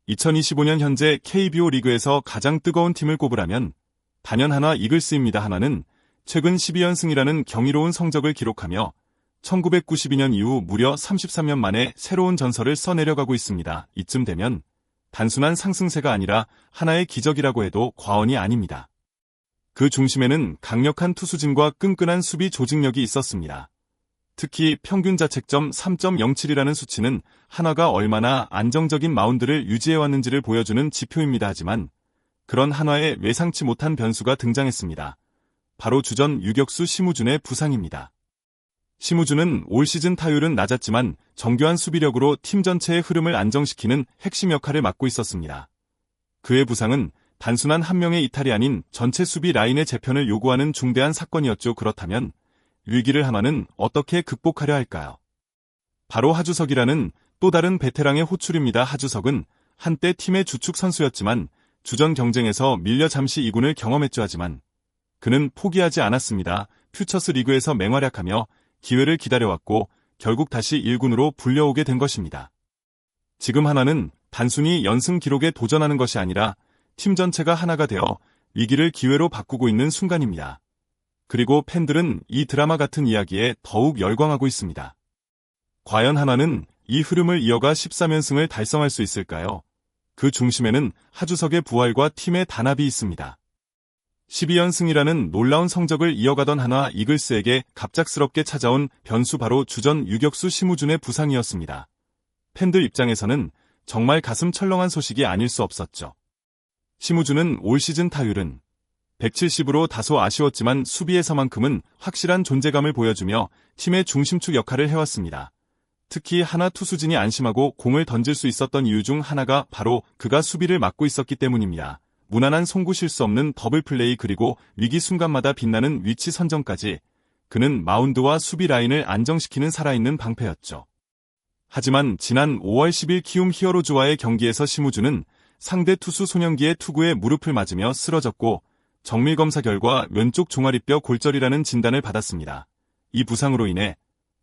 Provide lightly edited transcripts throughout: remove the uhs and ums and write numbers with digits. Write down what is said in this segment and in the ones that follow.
2025년 현재 KBO 리그에서 가장 뜨거운 팀을 꼽으라면 단연 한화 이글스입니다. 한화는 최근 12연승이라는 경이로운 성적을 기록하며 1992년 이후 무려 33년 만에 새로운 전설을 써내려가고 있습니다. 이쯤 되면 단순한 상승세가 아니라 하나의 기적이라고 해도 과언이 아닙니다. 그 중심에는 강력한 투수진과 끈끈한 수비 조직력이 있었습니다. 특히 평균 자책점 3.07이라는 수치는 한화가 얼마나 안정적인 마운드를 유지해왔는지를 보여주는 지표입니다. 하지만 그런 한화에 예상치 못한 변수가 등장했습니다. 바로 주전 유격수 심우준의 부상입니다. 심우준은 올 시즌 타율은 낮았지만 정교한 수비력으로 팀 전체의 흐름을 안정시키는 핵심 역할을 맡고 있었습니다. 그의 부상은 단순한 한 명의 이탈이 아닌 전체 수비 라인의 재편을 요구하는 중대한 사건이었죠. 그렇다면 위기를 한화는 어떻게 극복하려 할까요? 바로 하주석이라는 또 다른 베테랑의 호출입니다. 하주석은 한때 팀의 주축 선수였지만 주전 경쟁에서 밀려 잠시 2군을 경험했죠. 하지만 그는 포기하지 않았습니다. 퓨처스 리그에서 맹활약하며 기회를 기다려왔고 결국 다시 1군으로 불려오게 된 것입니다. 지금 한화는 단순히 연승 기록에 도전하는 것이 아니라 팀 전체가 하나가 되어 위기를 기회로 바꾸고 있는 순간입니다. 그리고 팬들은 이 드라마 같은 이야기에 더욱 열광하고 있습니다. 과연 한화는 이 흐름을 이어가 13연승을 달성할 수 있을까요? 그 중심에는 하주석의 부활과 팀의 단합이 있습니다. 12연승이라는 놀라운 성적을 이어가던 한화 이글스에게 갑작스럽게 찾아온 변수 바로 주전 유격수 심우준의 부상이었습니다. 팬들 입장에서는 정말 가슴 철렁한 소식이 아닐 수 없었죠. 심우준은 올 시즌 타율은 170으로 다소 아쉬웠지만 수비에서만큼은 확실한 존재감을 보여주며 팀의 중심축 역할을 해왔습니다. 특히 한화 투수진이 안심하고 공을 던질 수 있었던 이유 중 하나가 바로 그가 수비를 맡고 있었기 때문입니다. 무난한 송구 실수 없는 더블 플레이 그리고 위기 순간마다 빛나는 위치 선정까지 그는 마운드와 수비 라인을 안정시키는 살아있는 방패였죠. 하지만 지난 5월 10일 키움 히어로즈와의 경기에서 심우준은 상대 투수 손영기의 투구에 무릎을 맞으며 쓰러졌고 정밀검사 결과 왼쪽 종아리뼈 골절이라는 진단을 받았습니다. 이 부상으로 인해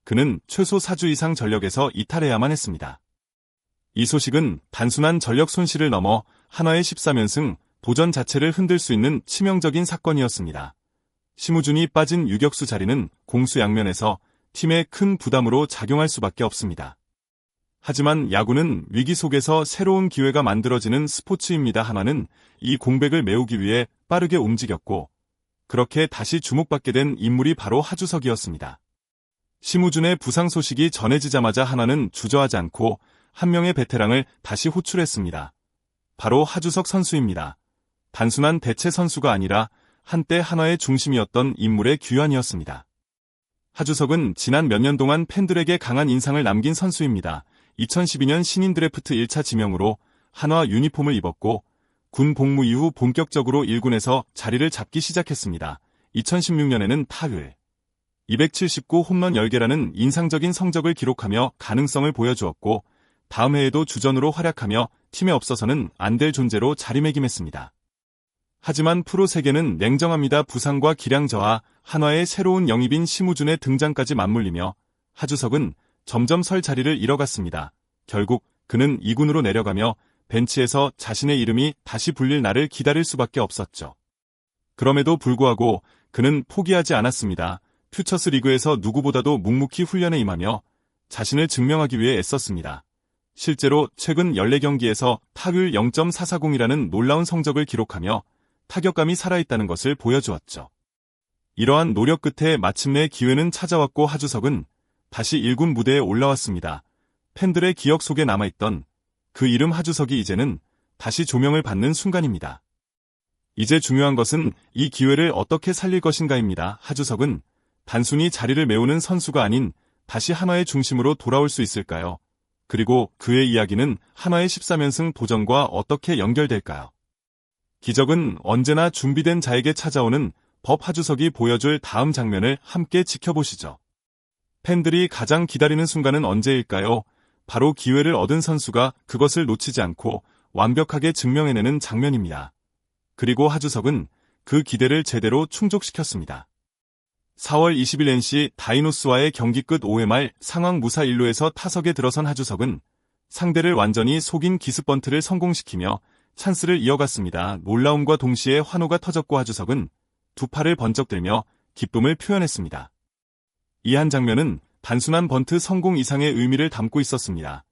그는 최소 4주 이상 전력에서 이탈해야만 했습니다. 이 소식은 단순한 전력 손실을 넘어 한화의 13연승 도전 자체를 흔들 수 있는 치명적인 사건이었습니다. 심우준이 빠진 유격수 자리는 공수 양면에서 팀에 큰 부담으로 작용할 수밖에 없습니다. 하지만 야구는 위기 속에서 새로운 기회가 만들어지는 스포츠입니다. 한화는 이 공백을 메우기 위해 빠르게 움직였고 그렇게 다시 주목받게 된 인물이 바로 하주석이었습니다. 심우준의 부상 소식이 전해지자마자 한화는 주저하지 않고 한 명의 베테랑을 다시 호출했습니다. 바로 하주석 선수입니다. 단순한 대체 선수가 아니라 한때 한화의 중심이었던 인물의 귀환이었습니다. 하주석은 지난 몇 년 동안 팬들에게 강한 인상을 남긴 선수입니다. 2012년 신인 드래프트 1차 지명으로 한화 유니폼을 입었고 군 복무 이후 본격적으로 1군에서 자리를 잡기 시작했습니다. 2016년에는 타율 279 홈런 10개라는 인상적인 성적을 기록하며 가능성을 보여주었고 다음 해에도 주전으로 활약하며 팀에 없어서는 안 될 존재로 자리매김했습니다. 하지만 프로 세계는 냉정합니다. 부상과 기량 저하, 한화의 새로운 영입인 심우준의 등장까지 맞물리며 하주석은 점점 설 자리를 잃어갔습니다. 결국 그는 2군으로 내려가며 벤치에서 자신의 이름이 다시 불릴 날을 기다릴 수밖에 없었죠. 그럼에도 불구하고 그는 포기하지 않았습니다. 퓨처스 리그에서 누구보다도 묵묵히 훈련에 임하며 자신을 증명하기 위해 애썼습니다. 실제로 최근 14경기에서 타율 0.440이라는 놀라운 성적을 기록하며 타격감이 살아있다는 것을 보여주었죠. 이러한 노력 끝에 마침내 기회는 찾아왔고 하주석은 다시 1군 무대에 올라왔습니다. 팬들의 기억 속에 남아있던 그 이름 하주석이 이제는 다시 조명을 받는 순간입니다. 이제 중요한 것은 이 기회를 어떻게 살릴 것인가입니다. 하주석은 단순히 자리를 메우는 선수가 아닌 다시 한화의 중심으로 돌아올 수 있을까요? 그리고 그의 이야기는 한화의 13연승 도전과 어떻게 연결될까요? 기적은 언제나 준비된 자에게 찾아오는 법. 하주석이 보여줄 다음 장면을 함께 지켜보시죠. 팬들이 가장 기다리는 순간은 언제일까요? 바로 기회를 얻은 선수가 그것을 놓치지 않고 완벽하게 증명해내는 장면입니다. 그리고 하주석은 그 기대를 제대로 충족시켰습니다. 4월 20일 NC 다이노스와의 경기 끝 5회 말 상황 무사 1루에서 타석에 들어선 하주석은 상대를 완전히 속인 기습번트를 성공시키며 찬스를 이어갔습니다. 놀라움과 동시에 환호가 터졌고 하주석은 두 팔을 번쩍 들며 기쁨을 표현했습니다. 이 한 장면은 단순한 번트 성공 이상의 의미를 담고 있었습니다.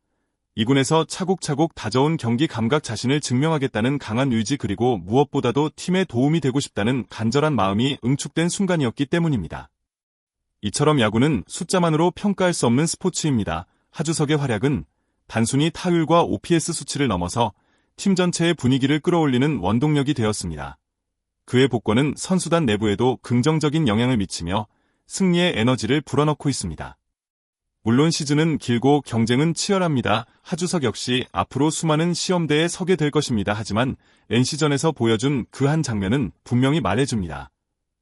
이군에서 차곡차곡 다져온 경기 감각, 자신을 증명하겠다는 강한 의지, 그리고 무엇보다도 팀에 도움이 되고 싶다는 간절한 마음이 응축된 순간이었기 때문입니다. 이처럼 야구는 숫자만으로 평가할 수 없는 스포츠입니다. 하주석의 활약은 단순히 타율과 OPS 수치를 넘어서 팀 전체의 분위기를 끌어올리는 원동력이 되었습니다. 그의 복권은 선수단 내부에도 긍정적인 영향을 미치며 승리의 에너지를 불어넣고 있습니다. 물론 시즌은 길고 경쟁은 치열합니다. 하주석 역시 앞으로 수많은 시험대에 서게 될 것입니다. 하지만 NC전에서 보여준 그 한 장면은 분명히 말해줍니다.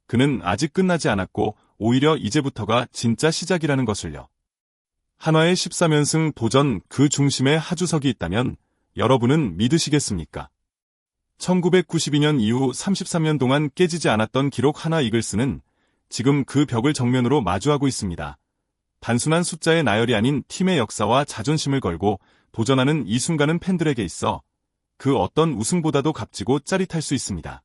그는 아직 끝나지 않았고 오히려 이제부터가 진짜 시작이라는 것을요. 한화의 13연승 도전, 그 중심에 하주석이 있다면 여러분은 믿으시겠습니까? 1992년 이후 33년 동안 깨지지 않았던 기록 하나 이글스는 지금 그 벽을 정면으로 마주하고 있습니다. 단순한 숫자의 나열이 아닌 팀의 역사와 자존심을 걸고 도전하는 이 순간은 팬들에게 있어 그 어떤 우승보다도 값지고 짜릿할 수 있습니다.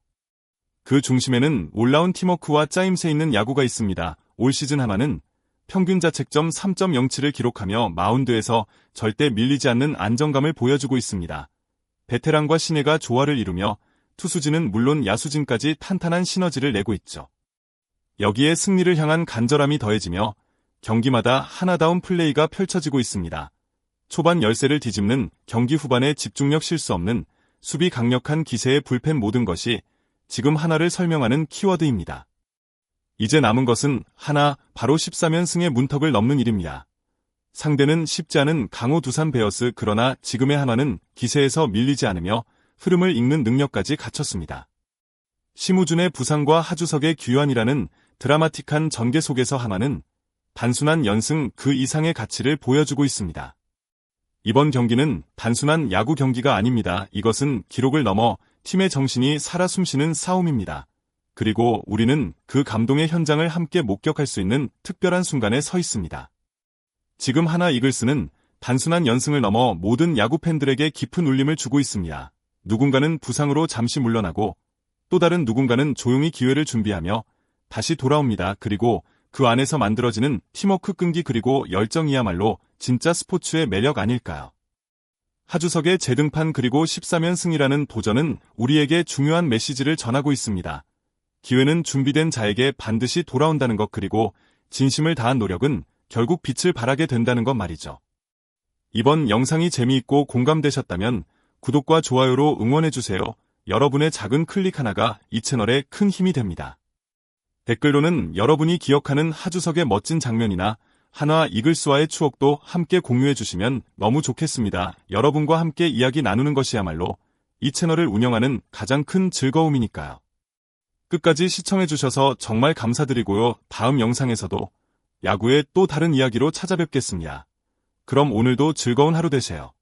그 중심에는 올라온 팀워크와 짜임새 있는 야구가 있습니다. 올 시즌 한화는 평균 자책점 3.07을 기록하며 마운드에서 절대 밀리지 않는 안정감을 보여주고 있습니다. 베테랑과 신예가 조화를 이루며 투수진은 물론 야수진까지 탄탄한 시너지를 내고 있죠. 여기에 승리를 향한 간절함이 더해지며 경기마다 하나다운 플레이가 펼쳐지고 있습니다. 초반 열세를 뒤집는 경기 후반의 집중력, 실수 없는 수비, 강력한 기세의 불펜, 모든 것이 지금 하나를 설명하는 키워드입니다. 이제 남은 것은 하나, 바로 13연승의 문턱을 넘는 일입니다. 상대는 쉽지 않은 강호 두산 베어스, 그러나 지금의 한화는 기세에서 밀리지 않으며 흐름을 읽는 능력까지 갖췄습니다. 심우준의 부상과 하주석의 귀환이라는 드라마틱한 전개 속에서 한화는 단순한 연승 그 이상의 가치를 보여주고 있습니다. 이번 경기는 단순한 야구 경기가 아닙니다. 이것은 기록을 넘어 팀의 정신이 살아 숨쉬는 싸움입니다. 그리고 우리는 그 감동의 현장을 함께 목격할 수 있는 특별한 순간에 서 있습니다. 지금 한화 이글스는 단순한 연승을 넘어 모든 야구 팬들에게 깊은 울림을 주고 있습니다. 누군가는 부상으로 잠시 물러나고 또 다른 누군가는 조용히 기회를 준비하며 다시 돌아옵니다. 그리고 그 안에서 만들어지는 팀워크, 끈기, 그리고 열정이야말로 진짜 스포츠의 매력 아닐까요? 하주석의 재등판 그리고 13연승이라는 도전은 우리에게 중요한 메시지를 전하고 있습니다. 기회는 준비된 자에게 반드시 돌아온다는 것, 그리고 진심을 다한 노력은 결국 빛을 발하게 된다는 것 말이죠. 이번 영상이 재미있고 공감되셨다면 구독과 좋아요로 응원해주세요. 여러분의 작은 클릭 하나가 이 채널에 큰 힘이 됩니다. 댓글로는 여러분이 기억하는 하주석의 멋진 장면이나 한화 이글스와의 추억도 함께 공유해주시면 너무 좋겠습니다. 여러분과 함께 이야기 나누는 것이야말로 이 채널을 운영하는 가장 큰 즐거움이니까요. 끝까지 시청해주셔서 정말 감사드리고요. 다음 영상에서도 야구의 또 다른 이야기로 찾아뵙겠습니다. 그럼 오늘도 즐거운 하루 되세요.